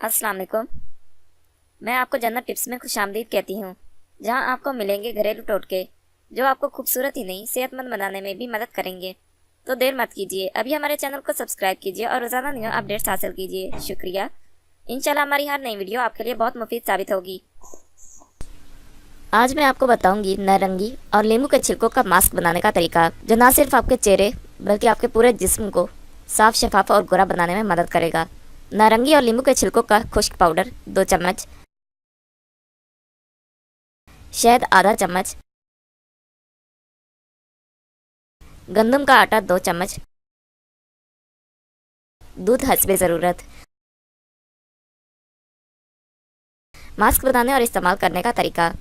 अस्सलाम वालेकुम। मैं आपको जन्नत टिप्स में खुशामदीद कहती हूँ, जहाँ आपको मिलेंगे घरेलू टोटके जो आपको खूबसूरत ही नहीं सेहतमंद बनाने में भी मदद करेंगे। तो देर मत कीजिए, अभी हमारे चैनल को सब्सक्राइब कीजिए और रोज़ाना न्यू अपडेट्स हासिल कीजिए। शुक्रिया। इंशाल्लाह हमारी हर नई वीडियो आपके लिए बहुत मुफीद साबित होगी। आज मैं आपको बताऊंगी नारंगी और नींबू के छिलकों का मास्क बनाने का तरीका, जो न सिर्फ आपके चेहरे बल्कि आपके पूरे जिस्म को साफ, शफाफ और गोरा बनाने में मदद करेगा। नारंगी और नींबू के छिलकों का खुश्क पाउडर 2 चम्मच, शहद आधा चम्मच, गंदम का आटा 2 चम्मच, दूध हस्बे ज़रूरत। मास्क बनाने और इस्तेमाल करने का तरीका।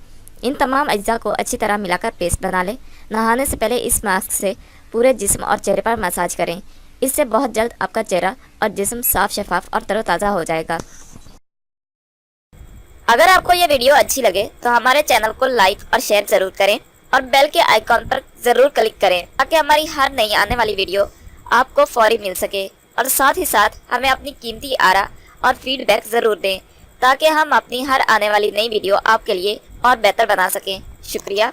इन तमाम अज्जा को अच्छी तरह मिलाकर पेस्ट बना लें। नहाने से पहले इस मास्क से पूरे जिस्म और चेहरे पर मसाज करें। इससे बहुत जल्द आपका चेहरा और जिस्म साफ, शफाफ और तरोताज़ा हो जाएगा। अगर आपको ये वीडियो अच्छी लगे तो हमारे चैनल को लाइक और शेयर ज़रूर करें और बेल के आइकॉन पर ज़रूर क्लिक करें, ताकि हमारी हर नई आने वाली वीडियो आपको फौरी मिल सके। और साथ ही साथ हमें अपनी कीमती आरा और फीडबैक ज़रूर दें, ताकि हम अपनी हर आने वाली नई वीडियो आपके लिए और बेहतर बना सकें। शुक्रिया।